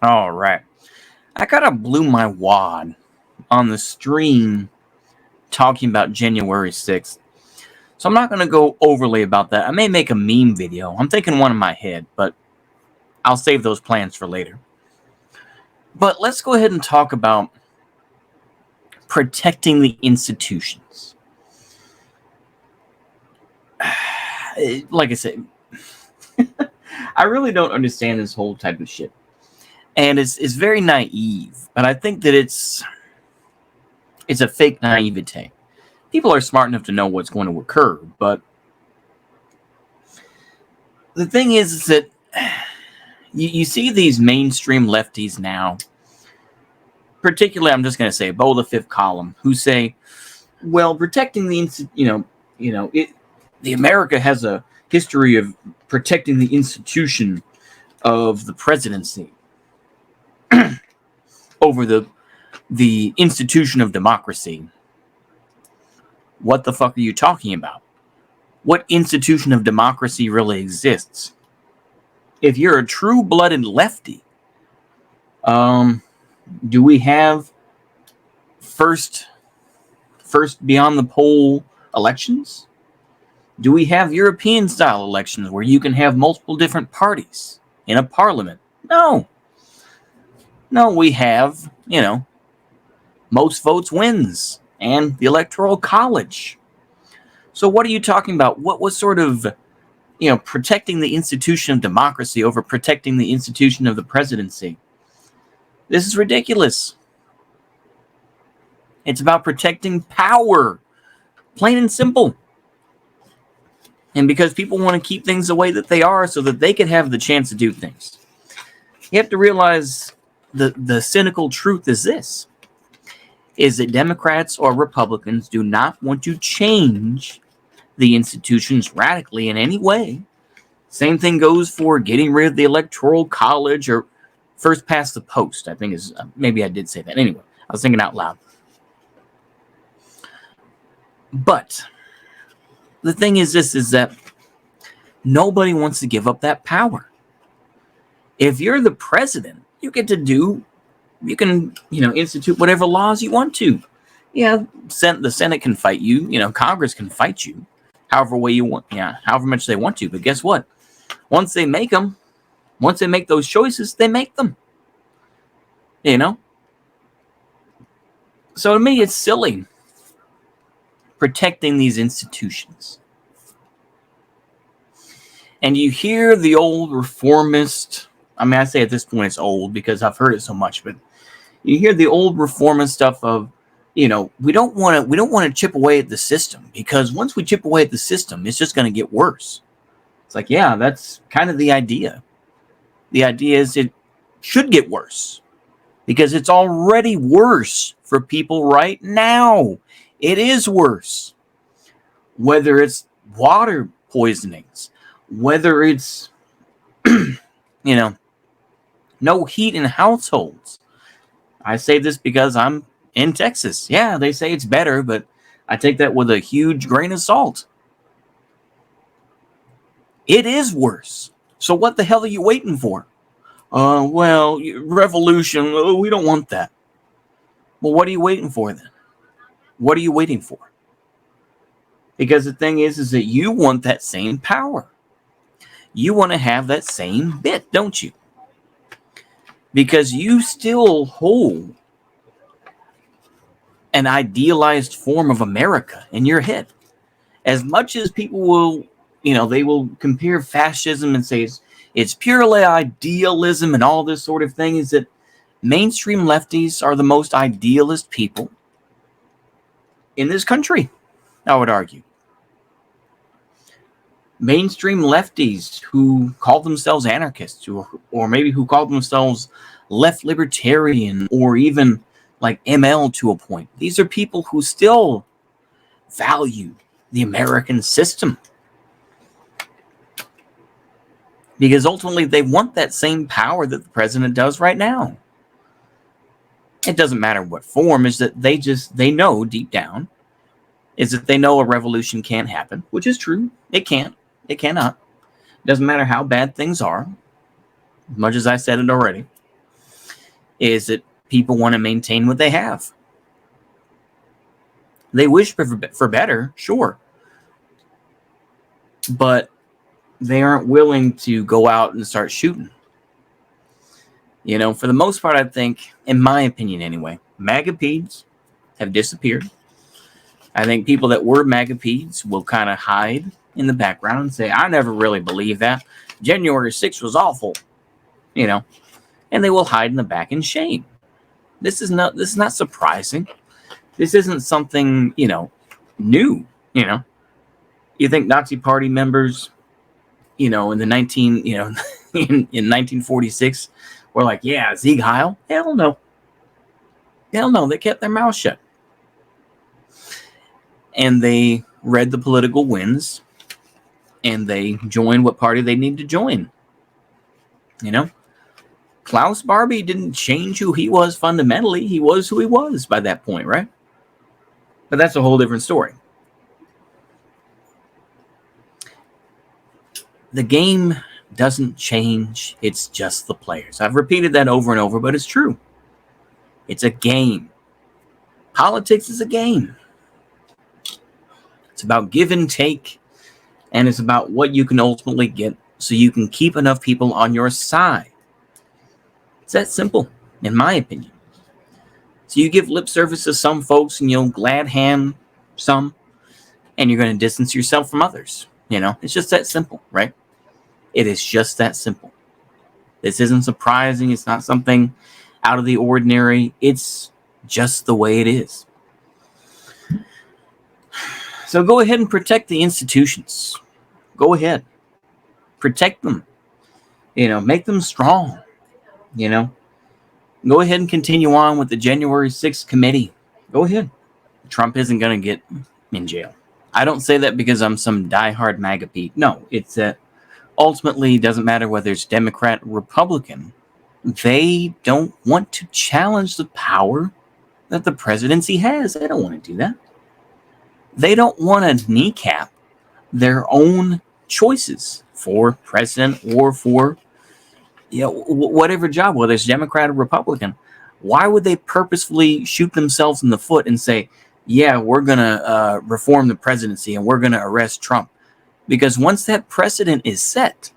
All right. I kind of blew my wad on the stream talking about January 6th. So I'm not going to go overly about that. I may make a meme video. I'm thinking one in my head, but I'll save those plans for later. But let's go ahead and talk about protecting the institutions. Like I said, I really don't understand this whole type of shit. And it's very naive, but I think that it's a fake naivete. People are smart enough to know what's going to occur, but the thing is that you see these mainstream lefties now, particularly, I'm just going to say, Bo the Fifth Column, who say, well, protecting the, the America has a history of protecting the institution of the presidency over the institution of democracy. What the fuck are you talking about? What institution of democracy really exists? If you're a true-blooded lefty, do we have first beyond the poll elections? Do we have European-style elections where you can have multiple different parties in a parliament? No. No, we have, most votes wins and the Electoral College. So what are you talking about? What was sort of, protecting the institution of democracy over protecting the institution of the presidency? This is ridiculous. It's about protecting power, plain and simple. And because people want to keep things the way that they are so that they can have the chance to do things. You have to realize the cynical truth is this, is that Democrats or Republicans do not want to change the institutions radically in any way. Same thing goes for getting rid of the Electoral College or first past the post, I think is, maybe I did say that. Anyway, I was thinking out loud. But the thing is this, is that nobody wants to give up that power. If you're the president, you can, institute whatever laws you want to. Yeah, the Senate can fight you, Congress can fight you however way you want, however much they want to. But guess what? Once they make those choices, they make them. So to me, it's silly protecting these institutions. And you hear the old reformist, I say at this point it's old because I've heard it so much, but you hear the old reformist stuff of, we don't want to chip away at the system, because once we chip away at the system, it's just going to get worse. It's like, yeah, that's kind of the idea. The idea is it should get worse because it's already worse for people right now. It is worse. Whether it's water poisonings, whether it's, no heat in households. I say this because I'm in Texas. Yeah, they say it's better, but I take that with a huge grain of salt. It is worse. So what the hell are you waiting for? Well, revolution, we don't want that. Well, what are you waiting for then? What are you waiting for? Because the thing is that you want that same power. You want to have that same bit, don't you? Because you still hold an idealized form of America in your head. As much as people will, they will compare fascism and say it's purely idealism and all this sort of thing, is that mainstream lefties are the most idealist people in this country, I would argue. Mainstream lefties who call themselves anarchists, or maybe who call themselves left libertarian, or even like ML to a point. These are people who still value the American system. Because ultimately they want that same power that the president does right now. It doesn't matter what form, is that they know deep down, is that they know a revolution can't happen, which is true. It can't. It cannot. It doesn't matter how bad things are, much as I said it already. is that people want to maintain what they have. They wish for better, sure, but they aren't willing to go out and start shooting. For the most part, I think, in my opinion anyway, MAGAPeds have disappeared. I think people that were MAGAPeds will kind of hide in the background and say, I never really believed that. January 6th was awful, and they will hide in the back in shame. This is not surprising. This isn't something, new, You think Nazi party members, in the 1946 were like, yeah, Sieg Heil? Hell no. Hell no, they kept their mouth shut. And they read the political winds, and they joined what party they need to join. Klaus Barbie didn't change who he was fundamentally. He was who he was by that point, right? But that's a whole different story. The game doesn't change. It's just the players. I've repeated that over and over, but it's true. It's a game. Politics is a game. It's about give and take, and it's about what you can ultimately get so you can keep enough people on your side. It's that simple, in my opinion. So you give lip service to some folks and you'll glad hand some, and you're going to distance yourself from others. It's just that simple, right? It is just that simple. This isn't surprising. It's not something out of the ordinary. It's just the way it is. So go ahead and protect the institutions. Go ahead. Protect them. Make them strong. Go ahead and continue on with the January 6th committee. Go ahead. Trump isn't going to get in jail. I don't say that because I'm some diehard MAGA-pete. No, it's that ultimately it doesn't matter whether it's Democrat or Republican. They don't want to challenge the power that the presidency has. They don't want to do that. They don't want to kneecap their own choices for president or for whatever job, whether it's Democrat or Republican. Why would they purposefully shoot themselves in the foot and say, yeah, we're going to reform the presidency and we're going to arrest Trump? Because once that precedent is set,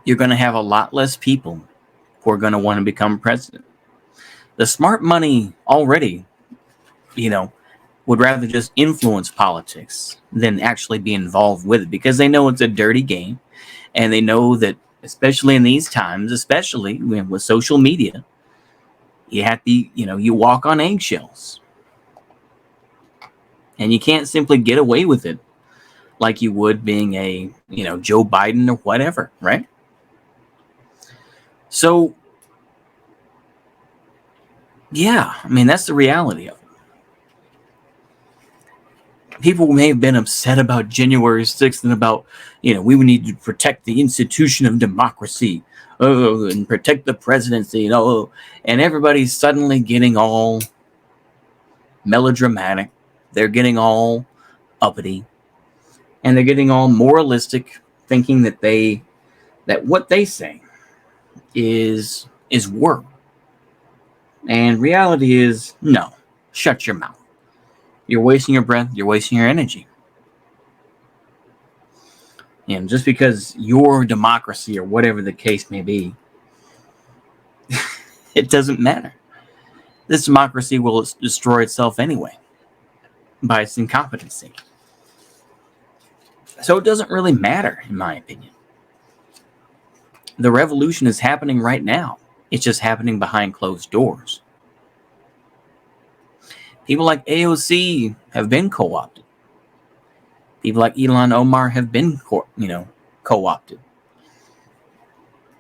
you're going to have a lot less people who are going to want to become president. The smart money already, would rather just influence politics than actually be involved with it, because they know it's a dirty game, and they know that, especially in these times, especially with social media, you have to, you walk on eggshells, and you can't simply get away with it like you would being a, Joe Biden or whatever, right? So, yeah, that's the reality of it. People may have been upset about January 6th and about, we would need to protect the institution of democracy, and protect the presidency, and everybody's suddenly getting all melodramatic. They're getting all uppity, and they're getting all moralistic, thinking that what they say is work. And reality is, no, shut your mouth. You're wasting your breath. You're wasting your energy. And just because your democracy or whatever the case may be, it doesn't matter. This democracy will destroy itself anyway by its incompetency. So it doesn't really matter, in my opinion. The revolution is happening right now. It's just happening behind closed doors. People like AOC have been co-opted. People like Ilhan Omar have been, co-opted.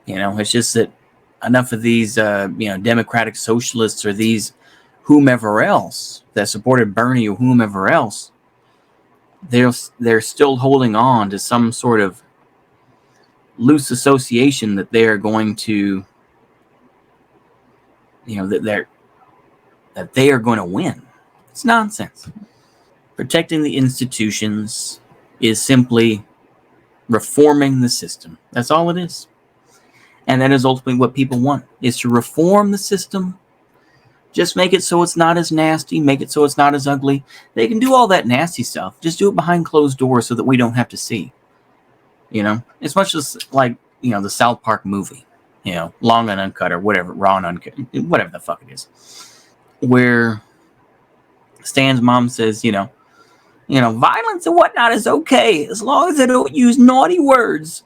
It's just that enough of these, democratic socialists or these whomever else that supported Bernie or whomever else, they're still holding on to some sort of loose association that they are going to, that they are going to win. It's nonsense. Protecting the institutions is simply reforming the system. That's all it is. And that is ultimately what people want, is to reform the system. Just make it so it's not as nasty, make it so it's not as ugly. They can do all that nasty stuff. Just do it behind closed doors so that we don't have to see. It's much as like, the South Park movie, long and uncut or whatever, raw and uncut, whatever the fuck it is. Where Stan's mom says, violence and whatnot is okay as long as they don't use naughty words.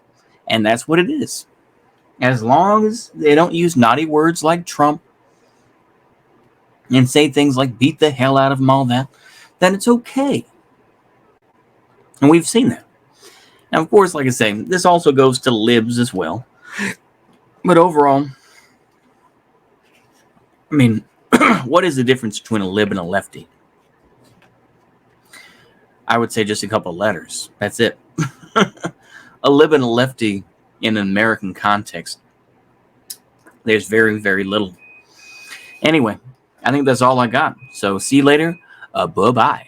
And that's what it is. As long as they don't use naughty words like Trump and say things like beat the hell out of them, all that, then it's okay. And we've seen that. Now, of course, like I say, this also goes to libs as well. But overall, I mean, what is the difference between a lib and a lefty? I would say just a couple of letters. That's it. A lib and a lefty in an American context, there's very, very little. Anyway, I think that's all I got. So see you later. Bye-bye.